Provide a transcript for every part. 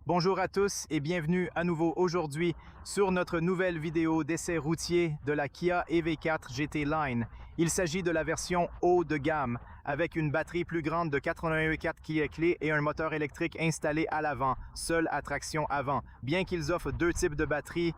Bonjour à tous et bienvenue à nouveau aujourd'hui sur notre nouvelle vidéo d'essai routier de la Kia EV4 GT Line. Il s'agit de la version haut de gamme avec une batterie plus grande de 81,4 kg et un moteur électrique installé à l'avant, seule à traction avant. Bien qu'ils offrent deux types de batteries,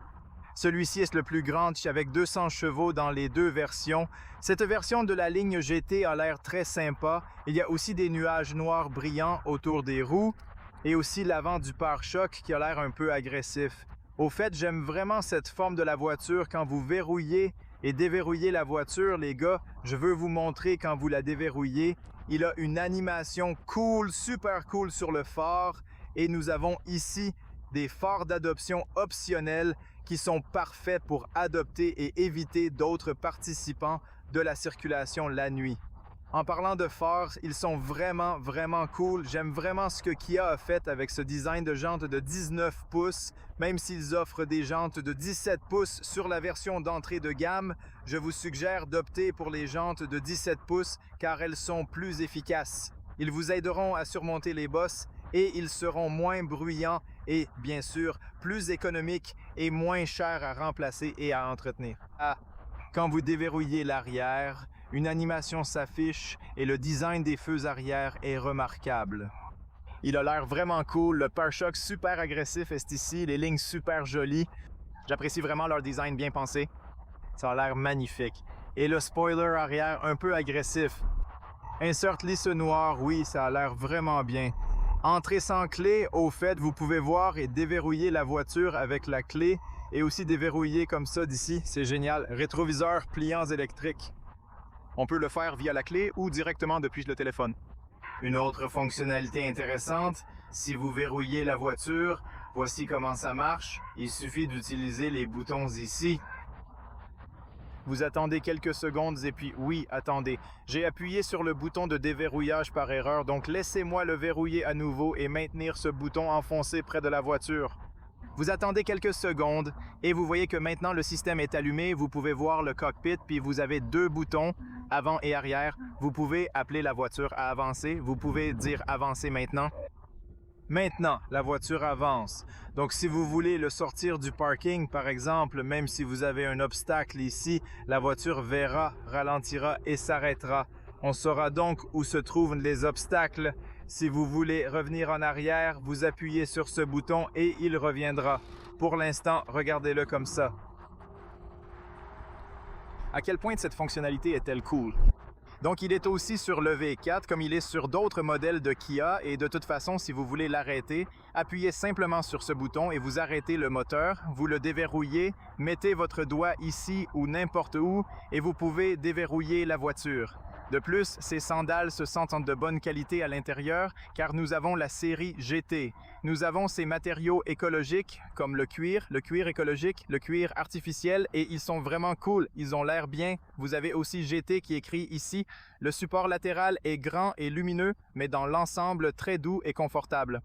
celui-ci est le plus grand avec 200 chevaux dans les deux versions. Cette version de la ligne GT a l'air très sympa. Il y a aussi des nuages noirs brillants autour des roues et aussi l'avant du pare-choc qui a l'air un peu agressif. Au fait, j'aime vraiment cette forme de la voiture quand vous verrouillez et déverrouillez la voiture, les gars. Je veux vous montrer quand vous la déverrouillez. Il a une animation cool, super cool sur le phare et nous avons ici des phares d'adoption optionnels qui sont parfaits pour adopter et éviter d'autres participants de la circulation la nuit. En parlant de phares, ils sont vraiment cool. J'aime vraiment ce que Kia a fait avec ce design de jantes de 19 pouces. Même s'ils offrent des jantes de 17 pouces sur la version d'entrée de gamme, je vous suggère d'opter pour les jantes de 17 pouces car elles sont plus efficaces. Ils vous aideront à surmonter les bosses et ils seront moins bruyants et, bien sûr, plus économiques et moins chers à remplacer et à entretenir. Quand vous déverrouillez l'arrière, une animation s'affiche et le design des feux arrière est remarquable. Il a l'air vraiment cool, le pare-choc super agressif est ici, les lignes super jolies. J'apprécie vraiment leur design bien pensé. Ça a l'air magnifique. Et le spoiler arrière un peu agressif. Insert lisse noire, oui, ça a l'air vraiment bien. Entrée sans clé, au fait, vous pouvez voir et déverrouiller la voiture avec la clé et aussi déverrouiller comme ça d'ici, c'est génial. Rétroviseur pliants électriques. On peut le faire via la clé ou directement depuis le téléphone. Une autre fonctionnalité intéressante, si vous verrouillez la voiture, voici comment ça marche. Il suffit d'utiliser les boutons ici. Vous attendez quelques secondes et puis oui, attendez. J'ai appuyé sur le bouton de déverrouillage par erreur, donc laissez-moi le verrouiller à nouveau et maintenir ce bouton enfoncé près de la voiture. Vous attendez quelques secondes et vous voyez que maintenant le système est allumé. Vous pouvez voir le cockpit puis vous avez deux boutons, avant et arrière. Vous pouvez appeler la voiture à avancer. Vous pouvez dire avancer maintenant. Maintenant, la voiture avance. Donc, si vous voulez le sortir du parking, par exemple, même si vous avez un obstacle ici, la voiture verra, ralentira et s'arrêtera. On saura donc où se trouvent les obstacles. Si vous voulez revenir en arrière, vous appuyez sur ce bouton et il reviendra. Pour l'instant, regardez-le comme ça. À quel point cette fonctionnalité est-elle cool? Donc, il est aussi sur le V4 comme il est sur d'autres modèles de Kia et de toute façon, si vous voulez l'arrêter, appuyez simplement sur ce bouton et vous arrêtez le moteur, vous le déverrouillez, mettez votre doigt ici ou n'importe où et vous pouvez déverrouiller la voiture. De plus, ces sandales se sentent de bonne qualité à l'intérieur car nous avons la série GT. Nous avons ces matériaux écologiques comme le cuir écologique, le cuir artificiel et ils sont vraiment cool, ils ont l'air bien. Vous avez aussi GT qui est écrit ici. Le support latéral est grand et lumineux, mais dans l'ensemble très doux et confortable.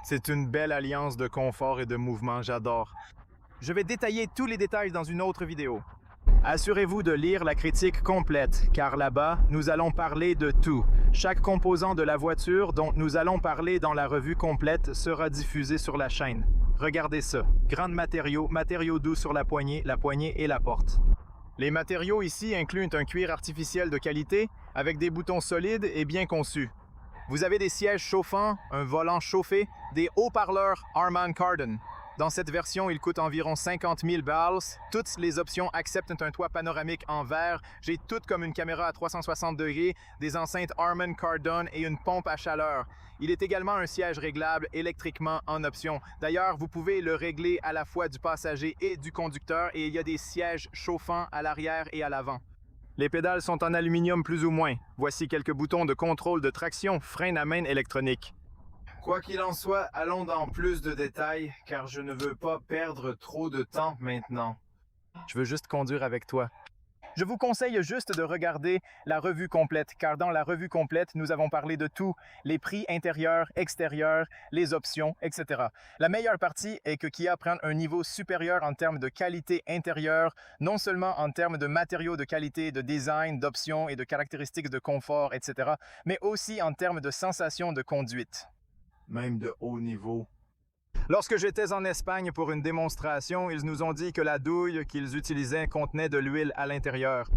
C'est une belle alliance de confort et de mouvement, j'adore. Je vais détailler tous les détails dans une autre vidéo. Assurez-vous de lire la critique complète, car là-bas, nous allons parler de tout. Chaque composant de la voiture dont nous allons parler dans la revue complète sera diffusé sur la chaîne. Regardez ça. Grands matériaux, matériaux doux sur la poignée et la porte. Les matériaux ici incluent un cuir artificiel de qualité avec des boutons solides et bien conçus. Vous avez des sièges chauffants, un volant chauffé, des haut-parleurs Harman Kardon. Dans cette version, il coûte environ 50 000 balles. Toutes les options acceptent un toit panoramique en verre. J'ai tout comme une caméra à 360 degrés, des enceintes Harman Kardon et une pompe à chaleur. Il est également un siège réglable électriquement en option. D'ailleurs, vous pouvez le régler à la fois du passager et du conducteur et il y a des sièges chauffants à l'arrière et à l'avant. Les pédales sont en aluminium plus ou moins. Voici quelques boutons de contrôle de traction, frein à main électronique. Quoi qu'il en soit, allons dans plus de détails, car je ne veux pas perdre trop de temps maintenant. Je veux juste conduire avec toi. Je vous conseille juste de regarder la revue complète, car dans la revue complète, nous avons parlé de tout, les prix intérieurs, extérieurs, les options, etc. La meilleure partie est que Kia prend un niveau supérieur en termes de qualité intérieure, non seulement en termes de matériaux de qualité, de design, d'options et de caractéristiques de confort, etc., mais aussi en termes de sensations de conduite. Même de haut niveau. Lorsque j'étais en Espagne pour une démonstration, ils nous ont dit que la douille qu'ils utilisaient contenait de l'huile à l'intérieur.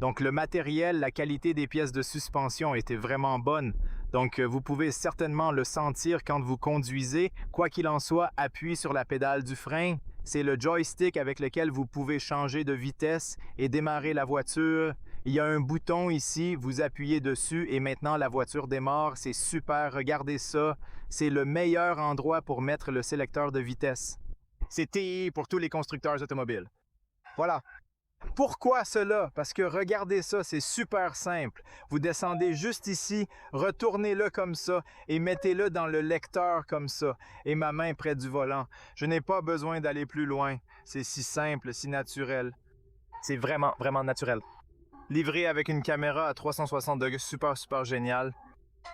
Donc le matériel, la qualité des pièces de suspension était vraiment bonne. Donc vous pouvez certainement le sentir quand vous conduisez. Quoi qu'il en soit, appuyez sur la pédale du frein. C'est le joystick avec lequel vous pouvez changer de vitesse et démarrer la voiture. Il y a un bouton ici, vous appuyez dessus et maintenant la voiture démarre. C'est super, regardez ça. C'est le meilleur endroit pour mettre le sélecteur de vitesse. C'est TI pour tous les constructeurs automobiles. Voilà. Pourquoi cela? Parce que regardez ça, c'est super simple. Vous descendez juste ici, retournez-le comme ça et mettez-le dans le lecteur comme ça et ma main près du volant. Je n'ai pas besoin d'aller plus loin. C'est si simple, si naturel. C'est vraiment, vraiment naturel. Livré avec une caméra à 360 degrés, super, super génial.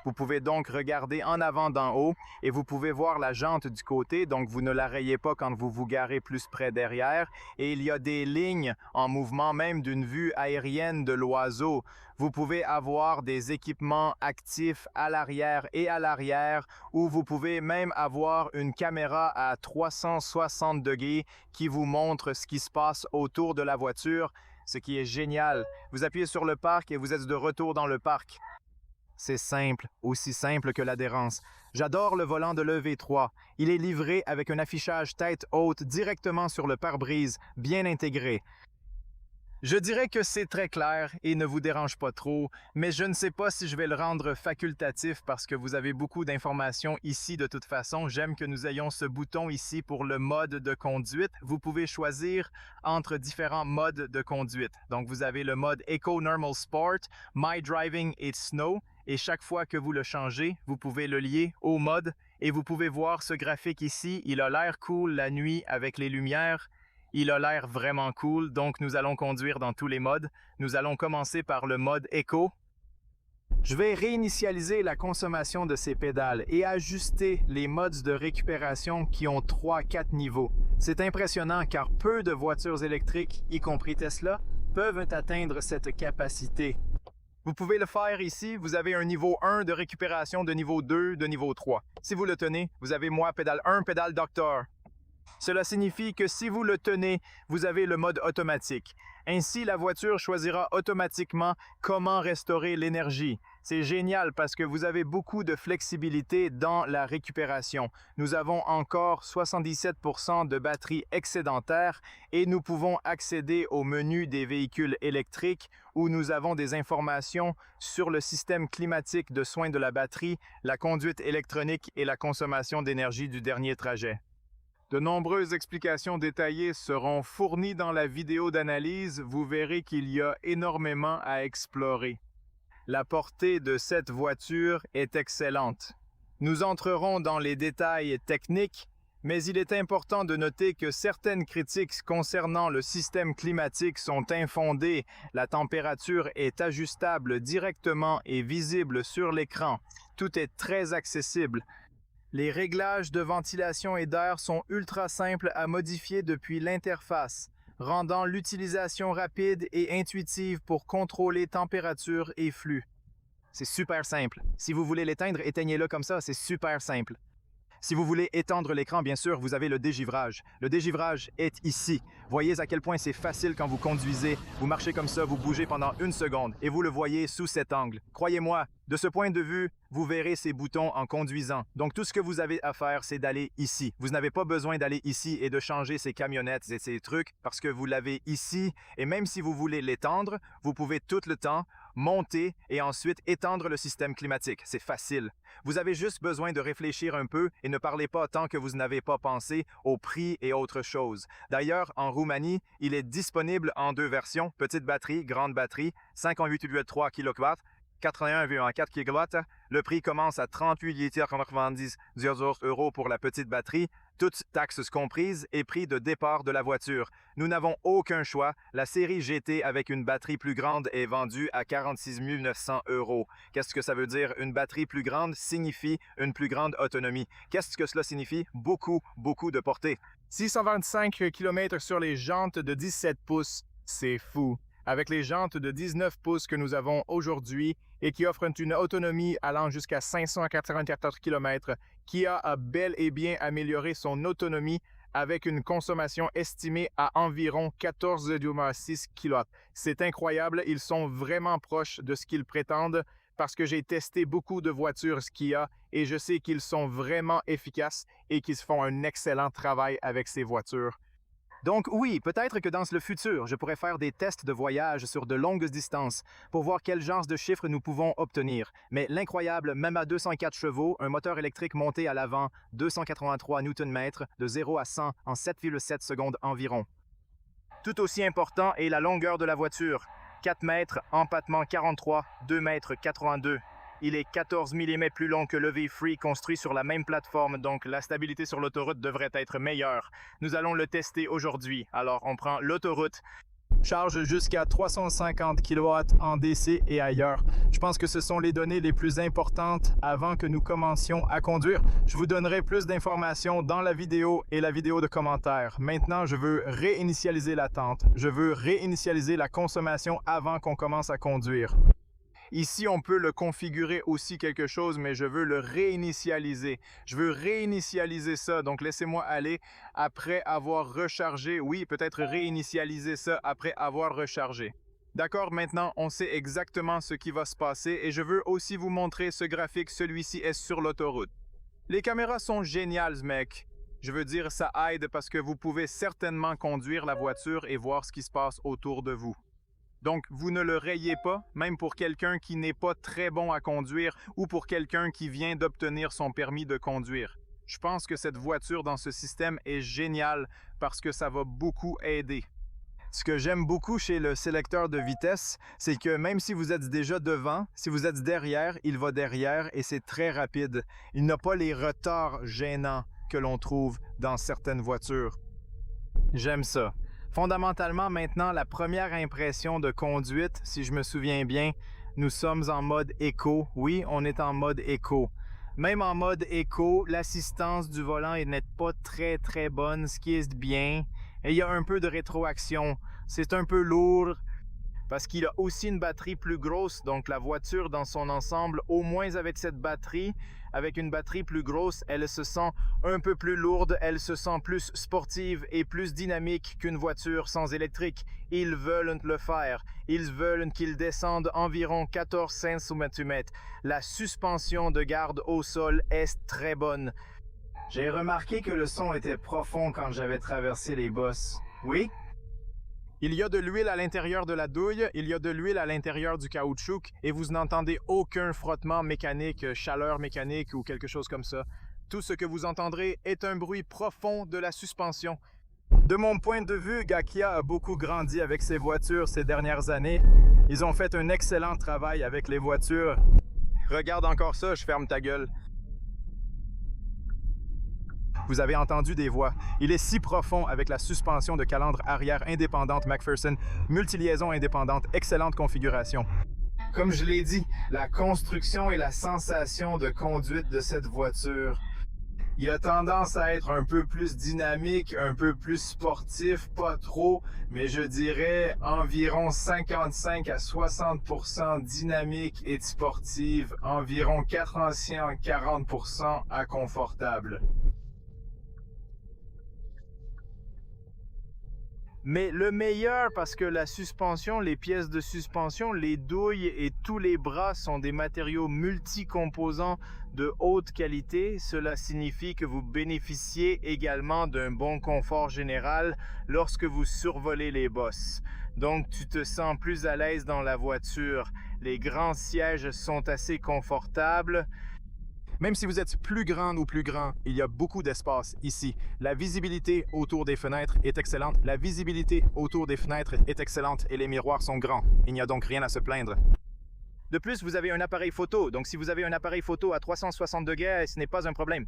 Vous pouvez donc regarder en avant d'en haut et vous pouvez voir la jante du côté, donc vous ne la rayez pas quand vous vous garez plus près derrière. Et il y a des lignes en mouvement, même d'une vue aérienne de l'oiseau. Vous pouvez avoir des équipements actifs à l'arrière et à l'arrière, ou vous pouvez même avoir une caméra à 360 degrés qui vous montre ce qui se passe autour de la voiture, ce qui est génial. Vous appuyez sur le parc et vous êtes de retour dans le parc. C'est simple, aussi simple que l'adhérence. J'adore le volant de l'EV3. Il est livré avec un affichage tête haute directement sur le pare-brise, bien intégré. Je dirais que c'est très clair et ne vous dérange pas trop, mais je ne sais pas si je vais le rendre facultatif parce que vous avez beaucoup d'informations ici de toute façon. J'aime que nous ayons ce bouton ici pour le mode de conduite. Vous pouvez choisir entre différents modes de conduite. Donc vous avez le mode Eco Normal Sport, My Driving et Snow. Et chaque fois que vous le changez, vous pouvez le lier au mode et vous pouvez voir ce graphique ici. Il a l'air cool la nuit avec les lumières. Il a l'air vraiment cool, donc nous allons conduire dans tous les modes. Nous allons commencer par le mode Eco. Je vais réinitialiser la consommation de ces pédales et ajuster les modes de récupération qui ont 3-4 niveaux. C'est impressionnant car peu de voitures électriques, y compris Tesla, peuvent atteindre cette capacité. Vous pouvez le faire ici, vous avez un niveau 1 de récupération, de niveau 2, de niveau 3. Si vous le tenez, vous avez moi pédale 1, pédale docteur. Cela signifie que si vous le tenez, vous avez le mode automatique. Ainsi, la voiture choisira automatiquement comment restaurer l'énergie. C'est génial parce que vous avez beaucoup de flexibilité dans la récupération. Nous avons encore 77% de batterie excédentaire et nous pouvons accéder au menu des véhicules électriques où nous avons des informations sur le système climatique de soins de la batterie, la conduite électronique et la consommation d'énergie du dernier trajet. De nombreuses explications détaillées seront fournies dans la vidéo d'analyse. Vous verrez qu'il y a énormément à explorer. La portée de cette voiture est excellente. Nous entrerons dans les détails techniques, mais il est important de noter que certaines critiques concernant le système climatique sont infondées. La température est ajustable directement et visible sur l'écran. Tout est très accessible. Les réglages de ventilation et d'air sont ultra simples à modifier depuis l'interface, rendant l'utilisation rapide et intuitive pour contrôler température et flux. C'est super simple. Si vous voulez l'éteindre, éteignez-le comme ça, c'est super simple. Si vous voulez étendre l'écran, bien sûr, vous avez le dégivrage. Le dégivrage est ici. Voyez à quel point c'est facile quand vous conduisez. Vous marchez comme ça, vous bougez pendant 1 seconde et vous le voyez sous cet angle. Croyez-moi, de ce point de vue, vous verrez ces boutons en conduisant. Donc tout ce que vous avez à faire, c'est d'aller ici. Vous n'avez pas besoin d'aller ici et de changer ces camionnettes et ces trucs parce que vous l'avez ici. Et même si vous voulez l'étendre, vous pouvez tout le temps monter et ensuite étendre le système climatique. C'est facile. Vous avez juste besoin de réfléchir un peu et ne parlez pas tant que vous n'avez pas pensé au prix et autres choses. D'ailleurs, en Roumanie, il est disponible en 2 versions, petite batterie, grande batterie, 58,3 kW, 81,4 kW. Le prix commence à 38,90 € pour la petite batterie, toutes taxes comprises et prix de départ de la voiture. Nous n'avons aucun choix. La série GT avec une batterie plus grande est vendue à 46 900 €. Qu'est-ce que ça veut dire? Une batterie plus grande signifie une plus grande autonomie. Qu'est-ce que cela signifie? Beaucoup de portée. 625 km sur les jantes de 17 pouces, c'est fou. Avec les jantes de 19 pouces que nous avons aujourd'hui et qui offre une autonomie allant jusqu'à 584 km. Kia a bel et bien amélioré son autonomie avec une consommation estimée à environ 14,6 kW. C'est incroyable, ils sont vraiment proches de ce qu'ils prétendent parce que j'ai testé beaucoup de voitures Kia et je sais qu'ils sont vraiment efficaces et qu'ils font un excellent travail avec ces voitures. Donc oui, peut-être que dans le futur, je pourrais faire des tests de voyage sur de longues distances pour voir quel genre de chiffres nous pouvons obtenir. Mais l'incroyable, même à 204 chevaux, un moteur électrique monté à l'avant, 283 Nm, de 0 à 100 en 7,7 secondes environ. Tout aussi important est la longueur de la voiture. 4 mètres, empattement 43, 2 mètres 82. Il est 14 mm plus long que le V-Free construit sur la même plateforme, donc la stabilité sur l'autoroute devrait être meilleure. Nous allons le tester aujourd'hui. Alors, on prend l'autoroute. Charge jusqu'à 350 kW en DC et ailleurs. Je pense que ce sont les données les plus importantes avant que nous commencions à conduire. Je vous donnerai plus d'informations dans la vidéo et la vidéo de commentaires. Maintenant, je veux réinitialiser l'attente. Je veux réinitialiser la consommation avant qu'on commence à conduire. Ici, on peut le configurer aussi quelque chose, mais je veux le réinitialiser. Je veux réinitialiser ça, donc laissez-moi aller après avoir rechargé. Oui, peut-être réinitialiser ça après avoir rechargé. D'accord, maintenant, on sait exactement ce qui va se passer et je veux aussi vous montrer ce graphique. Celui-ci est sur l'autoroute. Les caméras sont géniales, mec. Je veux dire, ça aide parce que vous pouvez certainement conduire la voiture et voir ce qui se passe autour de vous. Donc, vous ne le rayez pas, même pour quelqu'un qui n'est pas très bon à conduire ou pour quelqu'un qui vient d'obtenir son permis de conduire. Je pense que cette voiture dans ce système est géniale parce que ça va beaucoup aider. Ce que j'aime beaucoup chez le sélecteur de vitesse, c'est que même si vous êtes déjà devant, si vous êtes derrière, il va derrière et c'est très rapide. Il n'a pas les retards gênants que l'on trouve dans certaines voitures. J'aime ça. Fondamentalement, maintenant, la première impression de conduite, si je me souviens bien, nous sommes en mode éco. Oui, on est en mode éco. Même en mode éco, l'assistance du volant n'est pas très bonne, ce qui est bien. Et il y a un peu de rétroaction. C'est un peu lourd parce qu'il a aussi une batterie plus grosse. Donc la voiture dans son ensemble, au moins avec cette batterie, avec une batterie plus grosse, elle se sent un peu plus lourde, elle se sent plus sportive et plus dynamique qu'une voiture sans électrique. Ils veulent le faire. Ils veulent qu'il descende environ 14 cm. La suspension de garde au sol est très bonne. J'ai remarqué que le son était profond quand j'avais traversé les bosses. Oui? Il y a de l'huile à l'intérieur de la douille, il y a de l'huile à l'intérieur du caoutchouc et vous n'entendez aucun frottement mécanique, chaleur mécanique ou quelque chose comme ça. Tout ce que vous entendrez est un bruit profond de la suspension. De mon point de vue, Kia a beaucoup grandi avec ses voitures ces dernières années. Ils ont fait un excellent travail avec les voitures. Regarde encore ça, je ferme ta gueule. Vous avez entendu des voix. Il est si profond avec la suspension de calandre arrière indépendante McPherson, multiliaison indépendante, excellente configuration. Comme je l'ai dit, la construction et la sensation de conduite de cette voiture, il a tendance à être un peu plus dynamique, un peu plus sportif, pas trop, mais je dirais environ 55 à 60% dynamique et sportive, environ 40% à confortable. Mais le meilleur, parce que la suspension, les pièces de suspension, les douilles et tous les bras sont des matériaux multicomposants de haute qualité. Cela signifie que vous bénéficiez également d'un bon confort général lorsque vous survolez les bosses. Donc tu te sens plus à l'aise dans la voiture. Les grands sièges sont assez confortables. Même si vous êtes plus grande ou plus grand, il y a beaucoup d'espace ici. La visibilité autour des fenêtres est excellente. La visibilité autour des fenêtres est excellente et les miroirs sont grands. Il n'y a donc rien à se plaindre. De plus, vous avez un appareil photo. Donc si vous avez un appareil photo à 360 degrés, ce n'est pas un problème.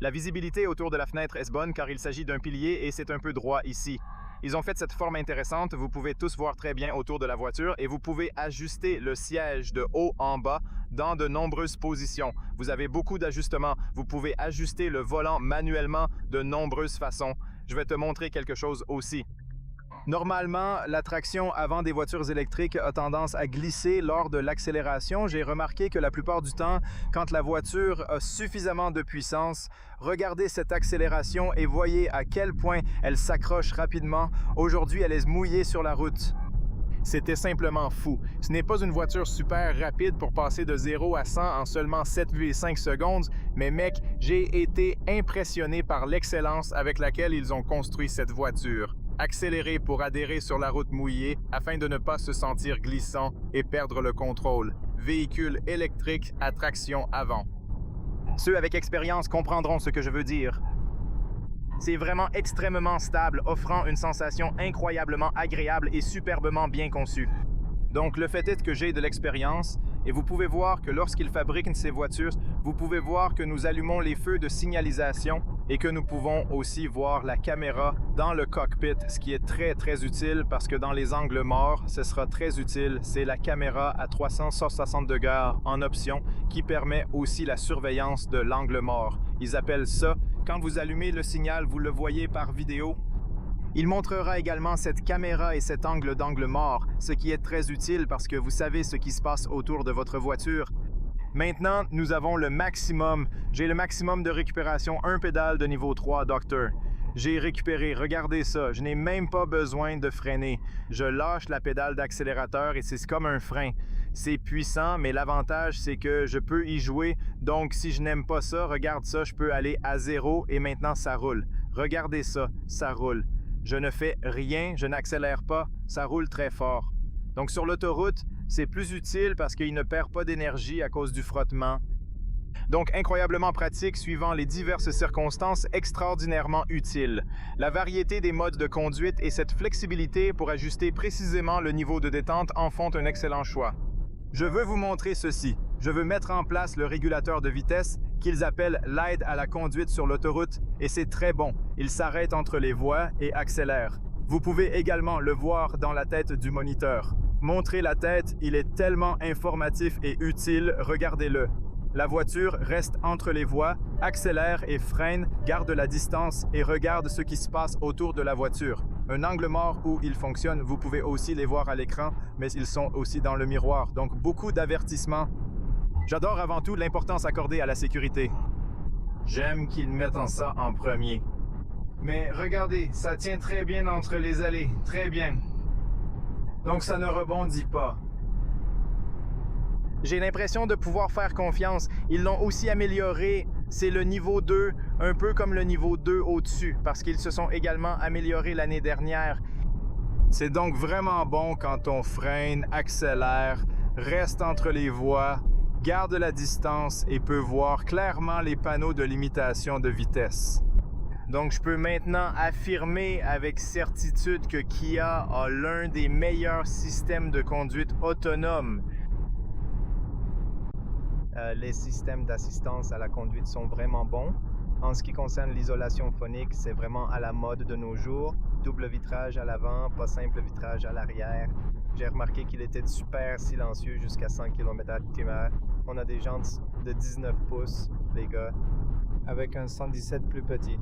La visibilité autour de la fenêtre est bonne car il s'agit d'un pilier et c'est un peu droit ici. Ils ont fait cette forme intéressante, vous pouvez tous voir très bien autour de la voiture et vous pouvez ajuster le siège de haut en bas dans de nombreuses positions. Vous avez beaucoup d'ajustements, vous pouvez ajuster le volant manuellement de nombreuses façons. Je vais te montrer quelque chose aussi. Normalement, la traction avant des voitures électriques a tendance à glisser lors de l'accélération. J'ai remarqué que la plupart du temps, quand la voiture a suffisamment de puissance, regardez cette accélération et voyez à quel point elle s'accroche rapidement. Aujourd'hui, elle est mouillée sur la route. C'était simplement fou. Ce n'est pas une voiture super rapide pour passer de 0 à 100 en seulement 7,5 secondes, mais mec, j'ai été impressionné par l'excellence avec laquelle ils ont construit cette voiture. Accélérer pour adhérer sur la route mouillée afin de ne pas se sentir glissant et perdre le contrôle. Véhicule électrique à traction avant. Ceux avec expérience comprendront ce que je veux dire. C'est vraiment extrêmement stable, offrant une sensation incroyablement agréable et superbement bien conçue. Donc le fait est que j'ai de l'expérience, et vous pouvez voir que lorsqu'ils fabriquent ces voitures, vous pouvez voir que nous allumons les feux de signalisation et que nous pouvons aussi voir la caméra dans le cockpit, ce qui est très utile parce que dans les angles morts, ce sera très utile. C'est la caméra à 360 degrés en option qui permet aussi la surveillance de l'angle mort. Ils appellent ça, quand vous allumez le signal, vous le voyez par vidéo. Il montrera également cette caméra et cet angle d'angle mort, ce qui est très utile parce que vous savez ce qui se passe autour de votre voiture. Maintenant, nous avons le maximum. J'ai le maximum de récupération, un pédale de niveau 3, Docteur. J'ai récupéré, regardez ça, je n'ai même pas besoin de freiner. Je lâche la pédale d'accélérateur et c'est comme un frein. C'est puissant, mais l'avantage, c'est que je peux y jouer. Donc, si je n'aime pas ça, regarde ça, je peux aller à 0 et maintenant ça roule. Regardez ça, ça roule. Je ne fais rien, je n'accélère pas, ça roule très fort. Donc sur l'autoroute, c'est plus utile parce qu'il ne perd pas d'énergie à cause du frottement. Donc incroyablement pratique suivant les diverses circonstances, extraordinairement utile. La variété des modes de conduite et cette flexibilité pour ajuster précisément le niveau de détente en font un excellent choix. Je veux vous montrer ceci. Je veux mettre en place le régulateur de vitesse qu'ils appellent l'aide à la conduite sur l'autoroute et c'est très bon. Il s'arrête entre les voies et accélère. Vous pouvez également le voir dans la tête du moniteur. Montrer la tête, il est tellement informatif et utile, regardez-le. La voiture reste entre les voies, accélère et freine, garde la distance et regarde ce qui se passe autour de la voiture. Un angle mort où il fonctionne, vous pouvez aussi les voir à l'écran, mais ils sont aussi dans le miroir, donc beaucoup d'avertissements. J'adore avant tout l'importance accordée à la sécurité. J'aime qu'ils mettent ça en premier. Mais regardez, ça tient très bien entre les allées, très bien. Donc ça ne rebondit pas. J'ai l'impression de pouvoir faire confiance. Ils l'ont aussi amélioré. C'est le niveau 2, un peu comme le niveau 2 au-dessus, parce qu'ils se sont également améliorés l'année dernière. C'est donc vraiment bon quand on freine, accélère, reste entre les voies, garde la distance et peut voir clairement les panneaux de limitation de vitesse. Donc je peux maintenant affirmer avec certitude que Kia a l'un des meilleurs systèmes de conduite autonome. Les systèmes d'assistance à la conduite sont vraiment bons. En ce qui concerne l'isolation phonique, c'est vraiment à la mode de nos jours. Double vitrage à l'avant, pas simple vitrage à l'arrière. J'ai remarqué qu'il était super silencieux jusqu'à 100 km/h. On a des jantes de 19 pouces, les gars, avec un 117 plus petit.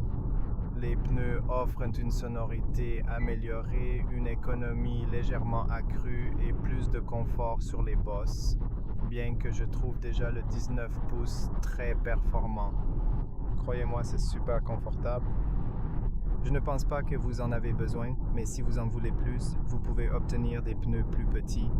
Les pneus offrent une sonorité améliorée, une économie légèrement accrue et plus de confort sur les bosses, bien que je trouve déjà le 19 pouces très performant. Croyez-moi, c'est super confortable. Je ne pense pas que vous en avez besoin, mais si vous en voulez plus, vous pouvez obtenir des pneus plus petits.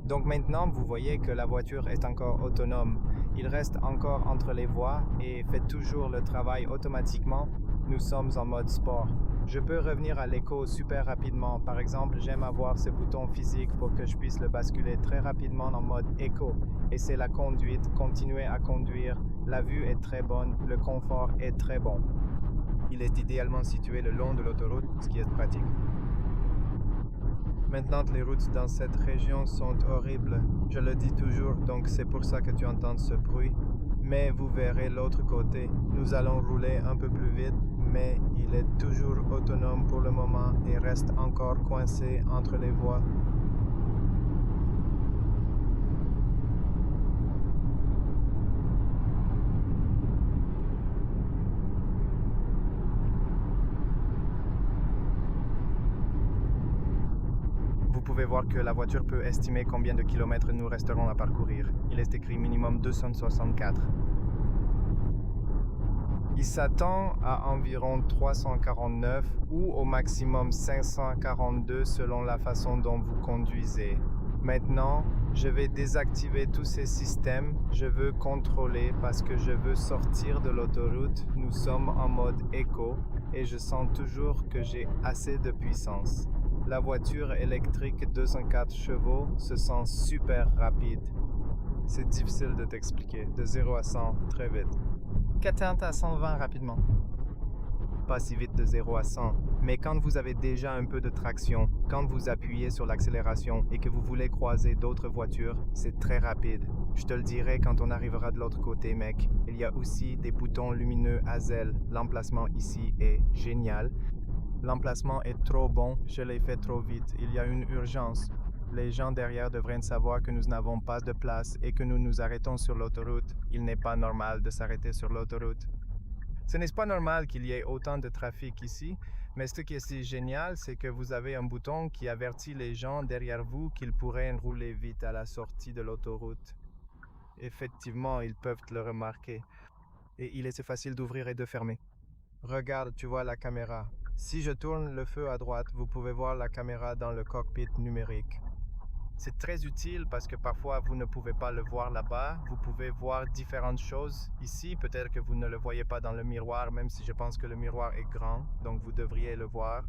Donc maintenant, vous voyez que la voiture est encore autonome. Il reste encore entre les voies et fait toujours le travail automatiquement. Nous sommes en mode sport. Je peux revenir à l'éco super rapidement. Par exemple, j'aime avoir ce bouton physique pour que je puisse le basculer très rapidement en mode éco. Et c'est la conduite, continuer à conduire. La vue est très bonne, le confort est très bon. Il est idéalement situé le long de l'autoroute, ce qui est pratique. Maintenant, les routes dans cette région sont horribles. Je le dis toujours, donc c'est pour ça que tu entends ce bruit. Mais vous verrez l'autre côté. Nous allons rouler un peu plus vite, mais il est toujours autonome pour le moment et reste encore coincé entre les voies. pouvez voir que la voiture peut estimer combien de kilomètres nous resterons à parcourir. Il est écrit minimum 264. Il s'attend à environ 349 ou au maximum 542 selon la façon dont vous conduisez. Maintenant, je vais désactiver tous ces systèmes. Je veux contrôler parce que je veux sortir de l'autoroute. Nous sommes en mode éco et je sens toujours que j'ai assez de puissance. La voiture électrique 204 chevaux se sent super rapide. C'est difficile de t'expliquer. De 0 à 100, très vite. 40 à 120 rapidement. Pas si vite de 0 à 100, mais quand vous avez déjà un peu de traction, quand vous appuyez sur l'accélération et que vous voulez croiser d'autres voitures, c'est très rapide. Je te le dirai quand on arrivera de l'autre côté, mec. Il y a aussi des boutons lumineux à zèle. L'emplacement ici est génial. L'emplacement est trop bon, je l'ai fait trop vite. Il y a une urgence. Les gens derrière devraient savoir que nous n'avons pas de place et que nous nous arrêtons sur l'autoroute. Il n'est pas normal de s'arrêter sur l'autoroute. Ce n'est pas normal qu'il y ait autant de trafic ici, mais ce qui est si génial, c'est que vous avez un bouton qui avertit les gens derrière vous qu'ils pourraient rouler vite à la sortie de l'autoroute. Effectivement, ils peuvent le remarquer. Et il est si facile d'ouvrir et de fermer. Regarde, tu vois la caméra. Si je tourne le feu à droite, vous pouvez voir la caméra dans le cockpit numérique. C'est très utile parce que parfois vous ne pouvez pas le voir là-bas. Vous pouvez voir différentes choses ici. Peut-être que vous ne le voyez pas dans le miroir, même si je pense que le miroir est grand, donc vous devriez le voir.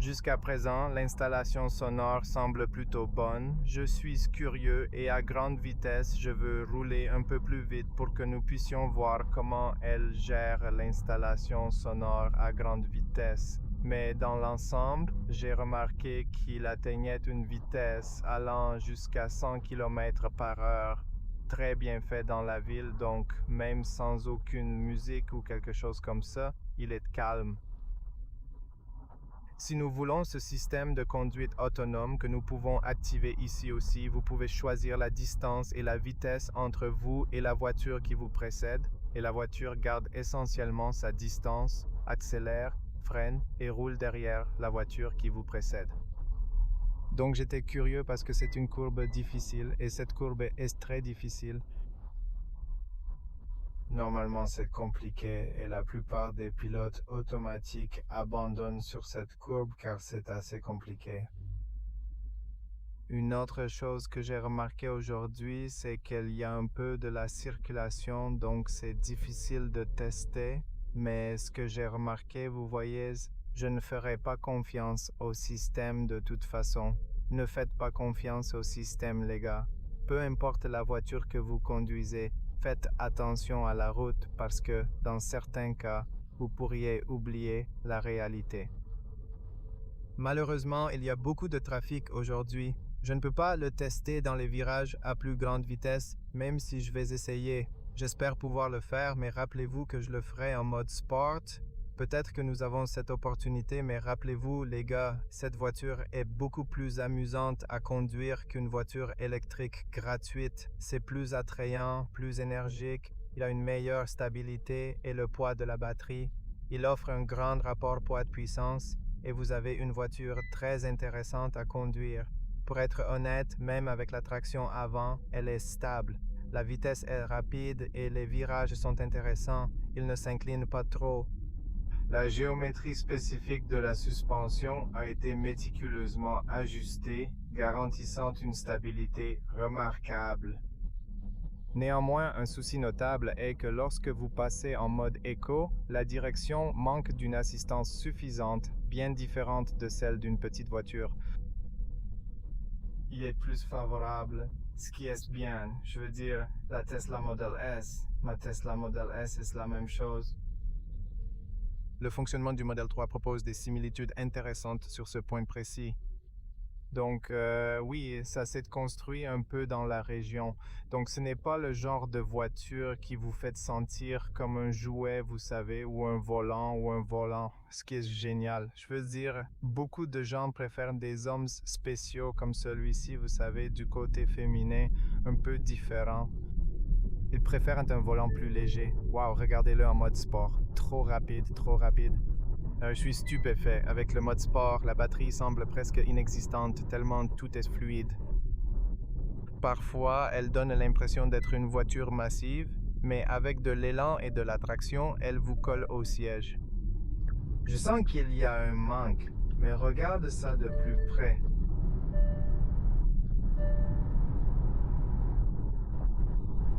Jusqu'à présent, l'installation sonore semble plutôt bonne. Je suis curieux et à grande vitesse, je veux rouler un peu plus vite pour que nous puissions voir comment elle gère l'installation sonore à grande vitesse. Mais dans l'ensemble, j'ai remarqué qu'il atteignait une vitesse allant jusqu'à 100 km/h. Très bien fait dans la ville, donc même sans aucune musique ou quelque chose comme ça, il est calme. Si nous voulons ce système de conduite autonome que nous pouvons activer ici aussi, vous pouvez choisir la distance et la vitesse entre vous et la voiture qui vous précède, et la voiture garde essentiellement sa distance, accélère, freine et roule derrière la voiture qui vous précède. Donc j'étais curieux parce que c'est une courbe difficile et cette courbe est très difficile. Normalement c'est compliqué et la plupart des pilotes automatiques abandonnent sur cette courbe car c'est assez compliqué. Une autre chose que j'ai remarqué aujourd'hui, c'est qu'il y a un peu de la circulation, donc c'est difficile de tester. Mais ce que j'ai remarqué, vous voyez, je ne ferai pas confiance au système de toute façon. Ne faites pas confiance au système, les gars. Peu importe la voiture que vous conduisez, faites attention à la route parce que, dans certains cas, vous pourriez oublier la réalité. Malheureusement, il y a beaucoup de trafic aujourd'hui. Je ne peux pas le tester dans les virages à plus grande vitesse, même si je vais essayer. J'espère pouvoir le faire, mais rappelez-vous que je le ferai en mode sport. Peut-être que nous avons cette opportunité, mais rappelez-vous, les gars, cette voiture est beaucoup plus amusante à conduire qu'une voiture électrique gratuite. C'est plus attrayant, plus énergique, il a une meilleure stabilité et le poids de la batterie. Il offre un grand rapport poids-puissance et vous avez une voiture très intéressante à conduire. Pour être honnête, même avec la traction avant, elle est stable. La vitesse est rapide et les virages sont intéressants. Il ne s'incline pas trop. La géométrie spécifique de la suspension a été méticuleusement ajustée, garantissant une stabilité remarquable. Néanmoins, un souci notable est que lorsque vous passez en mode éco, la direction manque d'une assistance suffisante, bien différente de celle d'une petite voiture. Il est plus favorable, ce qui est bien. Je veux dire, la Tesla Model S, ma Tesla Model S est la même chose. Le fonctionnement du Model 3 propose des similitudes intéressantes sur ce point précis. Donc oui, ça s'est construit un peu dans la région. Donc ce n'est pas le genre de voiture qui vous fait sentir comme un jouet, vous savez, ou un volant, ce qui est génial. Je veux dire, beaucoup de gens préfèrent des hommes spéciaux comme celui-ci, vous savez, du côté féminin, un peu différent. Ils préfèrent un volant plus léger. Waouh, regardez-le en mode sport. Trop rapide, trop rapide. Je suis stupéfait. Avec le mode sport, la batterie semble presque inexistante tellement tout est fluide. Parfois, elle donne l'impression d'être une voiture massive, mais avec de l'élan et de la traction, elle vous colle au siège. Je sens qu'il y a un manque, mais regarde ça de plus près.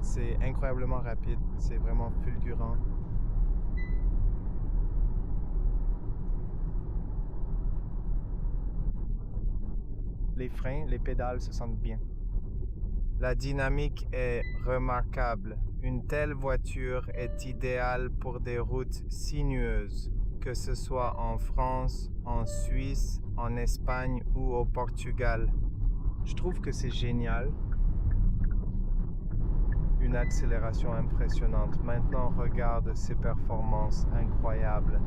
C'est incroyablement rapide, c'est vraiment fulgurant. Les freins, les pédales se sentent bien. La dynamique est remarquable. Une telle voiture est idéale pour des routes sinueuses, que ce soit en France, en Suisse, en Espagne ou au Portugal. Je trouve que c'est génial. Une accélération impressionnante. Maintenant, regarde ses performances incroyables.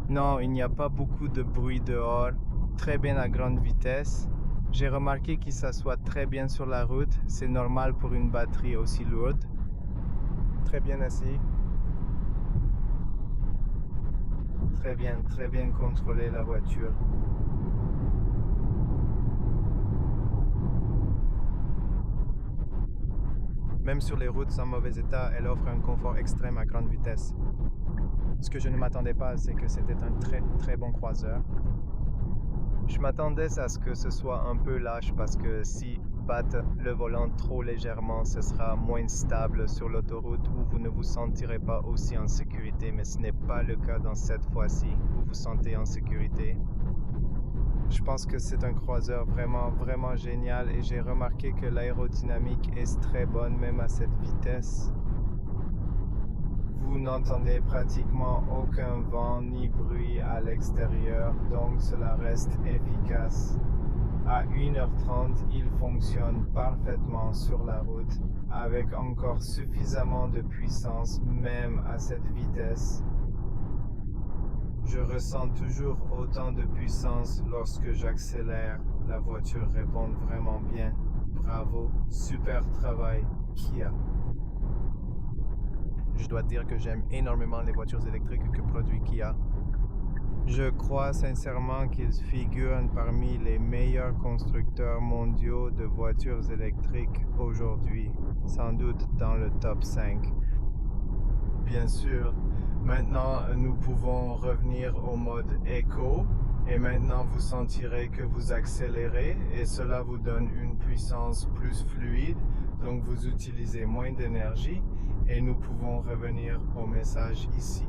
Non, il n'y a pas beaucoup de bruit dehors. Très bien à grande vitesse. J'ai remarqué qu'il s'assoit très bien sur la route. C'est normal pour une batterie aussi lourde. Très bien assis. Très bien contrôlé la voiture. Même sur les routes en mauvais état, elle offre un confort extrême à grande vitesse. Ce que je ne m'attendais pas, c'est que c'était un très bon croiseur. Je m'attendais à ce que ce soit un peu lâche parce que si batte le volant trop légèrement, ce sera moins stable sur l'autoroute où vous ne vous sentirez pas aussi en sécurité, mais ce n'est pas le cas dans cette fois-ci. Vous vous sentez en sécurité. Je pense que c'est un croiseur vraiment génial et j'ai remarqué que l'aérodynamique est très bonne même à cette vitesse. Vous n'entendez pratiquement aucun vent ni bruit à l'extérieur, donc cela reste efficace. À 1h30, il fonctionne parfaitement sur la route, avec encore suffisamment de puissance même à cette vitesse. Je ressens toujours autant de puissance lorsque j'accélère. La voiture répond vraiment bien. Bravo, super travail, Kia. Je dois dire que j'aime énormément les voitures électriques que produit Kia. Je crois sincèrement qu'ils figurent parmi les meilleurs constructeurs mondiaux de voitures électriques aujourd'hui, sans doute dans le top 5. Bien sûr, maintenant nous pouvons revenir au mode Eco et maintenant vous sentirez que vous accélérez et cela vous donne une puissance plus fluide, donc vous utilisez moins d'énergie et nous pouvons revenir au message ici.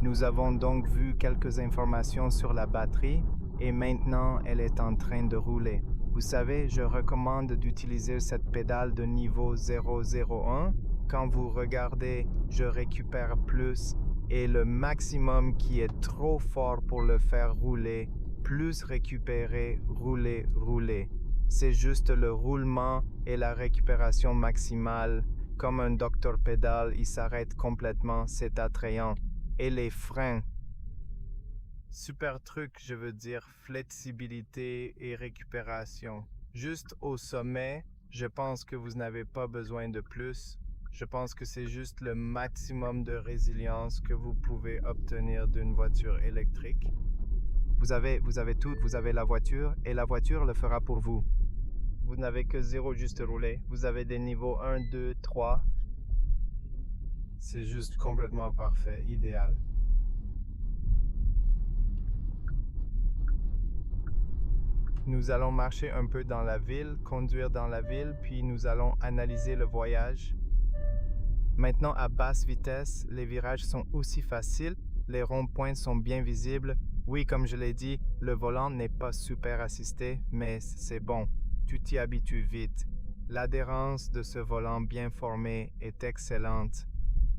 Nous avons donc vu quelques informations sur la batterie et maintenant elle est en train de rouler. Vous savez, je recommande d'utiliser cette pédale de niveau 001. Quand vous regardez, je récupère plus et le maximum qui est trop fort pour le faire rouler, plus récupérer, rouler. C'est juste le roulement et la récupération maximale. Comme un docteur pédale, il s'arrête complètement, c'est attrayant. Et les freins. Super truc, je veux dire flexibilité et récupération. Juste au sommet, je pense que vous n'avez pas besoin de plus. Je pense que c'est juste le maximum de résilience que vous pouvez obtenir d'une voiture électrique. Vous avez tout, vous avez la voiture et la voiture le fera pour vous. Vous n'avez que 0 juste rouler. Vous avez des niveaux 1, 2, 3. C'est juste complètement parfait, idéal. Nous allons marcher un peu dans la ville, conduire dans la ville, puis nous allons analyser le voyage. Maintenant, à basse vitesse, les virages sont aussi faciles, les ronds-points sont bien visibles. Oui, comme je l'ai dit, le volant n'est pas super assisté, mais c'est bon, tu t'y habitues vite. L'adhérence de ce volant bien formé est excellente.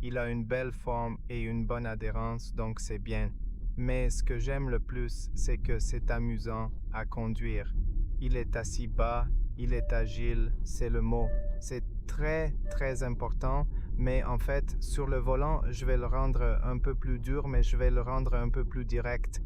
Il a une belle forme et une bonne adhérence, donc c'est bien. Mais ce que j'aime le plus, c'est que c'est amusant à conduire. Il est assis bas, il est agile, c'est le mot. C'est très important, mais en fait, sur le volant, je vais le rendre un peu plus dur, mais je vais le rendre un peu plus direct.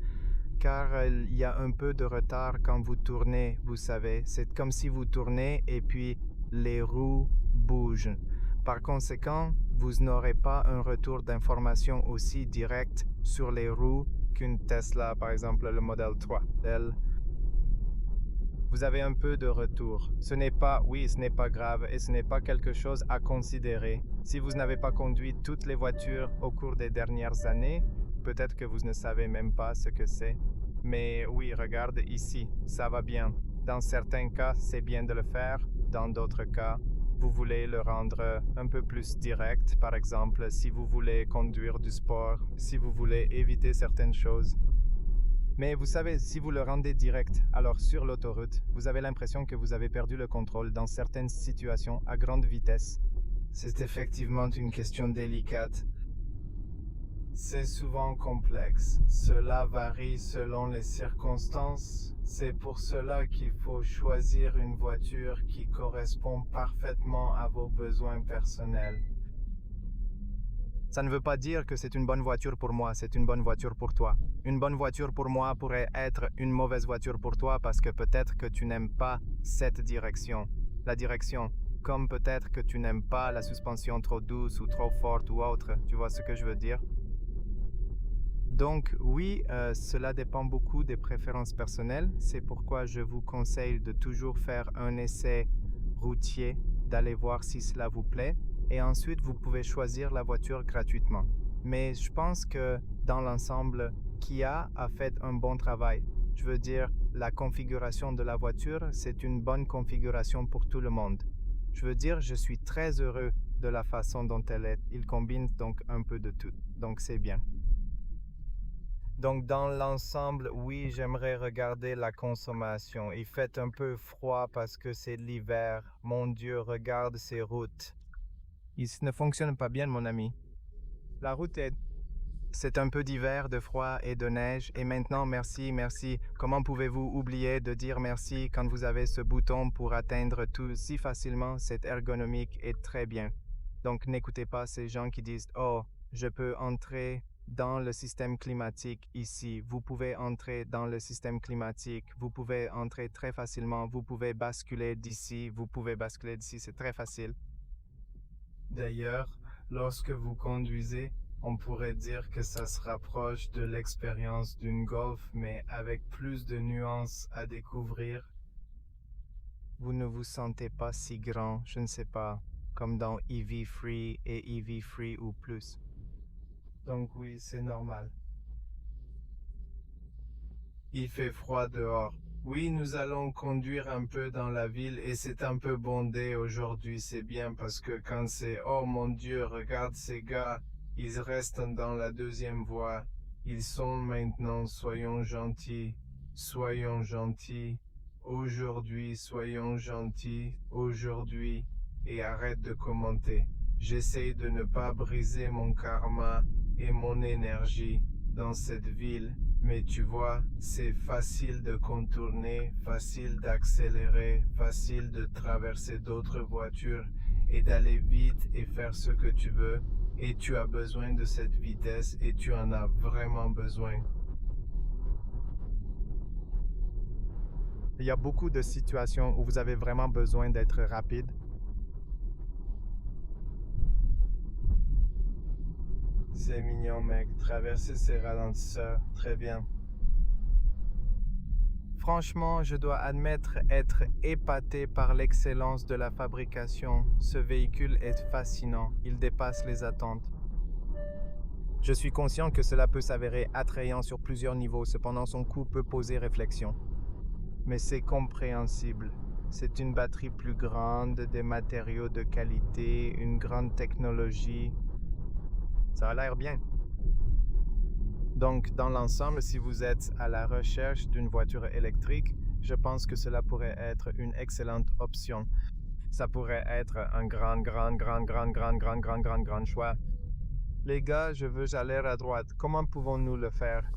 car il y a un peu de retard quand vous tournez, vous savez. C'est comme si vous tournez et puis les roues bougent. Par conséquent, vous n'aurez pas un retour d'information aussi direct sur les roues qu'une Tesla, par exemple le Model 3. Vous avez un peu de retour. Ce n'est pas grave et ce n'est pas quelque chose à considérer. Si vous n'avez pas conduit toutes les voitures au cours des dernières années, peut-être que vous ne savez même pas ce que c'est. Mais oui, regarde ici, ça va bien. Dans certains cas, c'est bien de le faire. Dans d'autres cas, vous voulez le rendre un peu plus direct. Par exemple, si vous voulez conduire du sport, si vous voulez éviter certaines choses. Mais vous savez, si vous le rendez direct, alors sur l'autoroute, vous avez l'impression que vous avez perdu le contrôle dans certaines situations à grande vitesse. C'est effectivement une question délicate. C'est souvent complexe. Cela varie selon les circonstances. C'est pour cela qu'il faut choisir une voiture qui correspond parfaitement à vos besoins personnels. Ça ne veut pas dire que c'est une bonne voiture pour moi, c'est une bonne voiture pour toi. Une bonne voiture pour moi pourrait être une mauvaise voiture pour toi parce que peut-être que tu n'aimes pas cette direction. La direction, comme peut-être que tu n'aimes pas la suspension trop douce ou trop forte ou autre. Tu vois ce que je veux dire? Donc oui, cela dépend beaucoup des préférences personnelles. C'est pourquoi je vous conseille de toujours faire un essai routier, d'aller voir si cela vous plaît. Et ensuite, vous pouvez choisir la voiture gratuitement. Mais je pense que dans l'ensemble, Kia a fait un bon travail. Je veux dire, la configuration de la voiture, c'est une bonne configuration pour tout le monde. Je veux dire, je suis très heureux de la façon dont elle est. Il combine donc un peu de tout. Donc c'est bien. Donc dans l'ensemble, oui, j'aimerais regarder la consommation. Il fait un peu froid parce que c'est l'hiver. Mon Dieu, regarde ces routes. Il ne fonctionne pas bien, mon ami. La route est... C'est un peu d'hiver, de froid et de neige. Et maintenant, merci, merci. Comment pouvez-vous oublier de dire merci quand vous avez ce bouton pour atteindre tout si facilement? C'est ergonomique et très bien. Donc n'écoutez pas ces gens qui disent « Oh, je peux entrer dans le système climatique ici. » Vous pouvez entrer dans le système climatique. Vous pouvez entrer très facilement. Vous pouvez basculer d'ici. Vous pouvez basculer d'ici. C'est très facile. D'ailleurs, lorsque vous conduisez, on pourrait dire que ça se rapproche de l'expérience d'une Golf, mais avec plus de nuances à découvrir. Vous ne vous sentez pas si grand, je ne sais pas, comme dans EV Free et EV Free ou plus. Donc oui, c'est normal. Il fait froid dehors. Oui, nous allons conduire un peu dans la ville et c'est un peu bondé aujourd'hui, c'est bien parce que quand c'est « Oh mon Dieu, regarde ces gars, ils restent dans la deuxième voie. Ils sont maintenant, soyons gentils, aujourd'hui, soyons gentils, aujourd'hui, et arrête de commenter. J'essaie de ne pas briser mon karma et mon énergie dans cette ville. Mais tu vois, c'est facile de contourner, facile d'accélérer, facile de traverser d'autres voitures et d'aller vite et faire ce que tu veux. Et tu as besoin de cette vitesse et tu en as vraiment besoin. Il y a beaucoup de situations où vous avez vraiment besoin d'être rapide. C'est mignon, mec. Traverser ces ralentisseurs, très bien. Franchement, je dois admettre être épaté par l'excellence de la fabrication. Ce véhicule est fascinant. Il dépasse les attentes. Je suis conscient que cela peut s'avérer attrayant sur plusieurs niveaux, cependant son coût peut poser réflexion. Mais c'est compréhensible. C'est une batterie plus grande, des matériaux de qualité, une grande technologie. Ça a l'air bien. Donc, dans l'ensemble, si vous êtes à la recherche d'une voiture électrique, je pense que cela pourrait être une excellente option. Ça pourrait être un grand choix. Les gars, je veux aller à droite. Comment pouvons-nous le faire?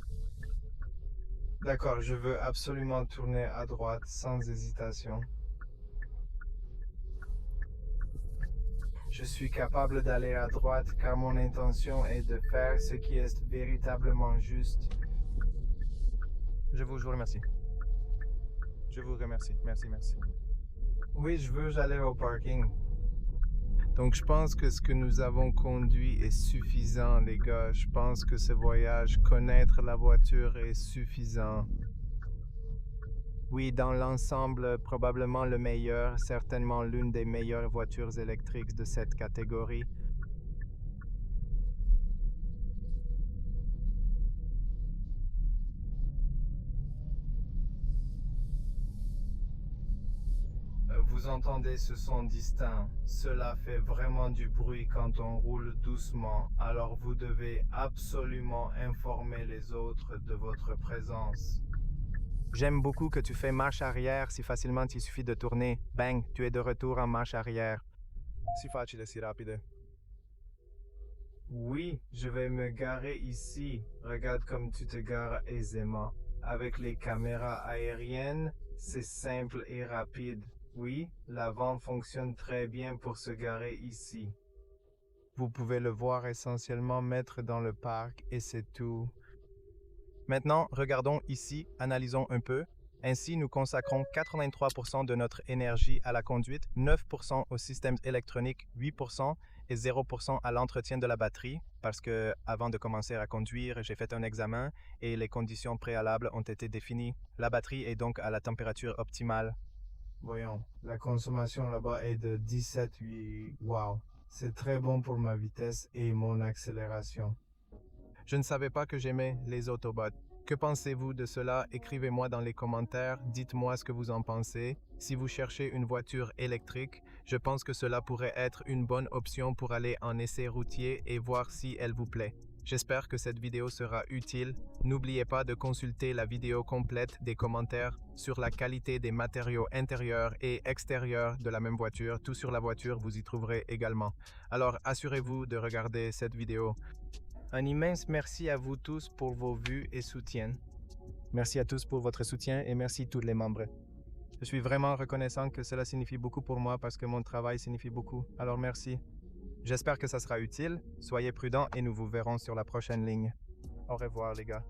D'accord, je veux absolument tourner à droite sans hésitation. Je suis capable d'aller à droite car mon intention est de faire ce qui est véritablement juste. Je vous remercie. Je vous remercie. Merci. Oui, je veux aller au parking. Donc, je pense que ce que nous avons conduit est suffisant, les gars. Je pense que ce voyage, connaître la voiture est suffisant. Oui, dans l'ensemble, probablement le meilleur, certainement l'une des meilleures voitures électriques de cette catégorie. Vous entendez ce son distinct. Cela fait vraiment du bruit quand on roule doucement, alors vous devez absolument informer les autres de votre présence. J'aime beaucoup que tu fais marche arrière si facilement il suffit de tourner. Bang, tu es de retour en marche arrière. Si facile, si rapide. Oui, je vais me garer ici. Regarde comme tu te gares aisément. Avec les caméras aériennes, c'est simple et rapide. Oui, l'avant fonctionne très bien pour se garer ici. Vous pouvez le voir essentiellement mettre dans le parc et c'est tout. Maintenant, regardons ici, analysons un peu. Ainsi, nous consacrons 83% de notre énergie à la conduite, 9% au système électronique, 8% et 0% à l'entretien de la batterie, parce que avant de commencer à conduire, j'ai fait un examen et les conditions préalables ont été définies. La batterie est donc à la température optimale. Voyons, la consommation là-bas est de 17,8. Wow, c'est très bon pour ma vitesse et mon accélération. Je ne savais pas que j'aimais les Autobots. Que pensez-vous de cela? Écrivez-moi dans les commentaires, dites-moi ce que vous en pensez. Si vous cherchez une voiture électrique, je pense que cela pourrait être une bonne option pour aller en essai routier et voir si elle vous plaît. J'espère que cette vidéo sera utile. N'oubliez pas de consulter la vidéo complète des commentaires sur la qualité des matériaux intérieurs et extérieurs de la même voiture. Tout sur la voiture, vous y trouverez également. Alors assurez-vous de regarder cette vidéo. Un immense merci à vous tous pour vos vues et soutien. Merci à tous pour votre soutien et merci tous les membres. Je suis vraiment reconnaissant que cela signifie beaucoup pour moi parce que mon travail signifie beaucoup. Alors merci. J'espère que ça sera utile. Soyez prudents et nous vous verrons sur la prochaine ligne. Au revoir les gars.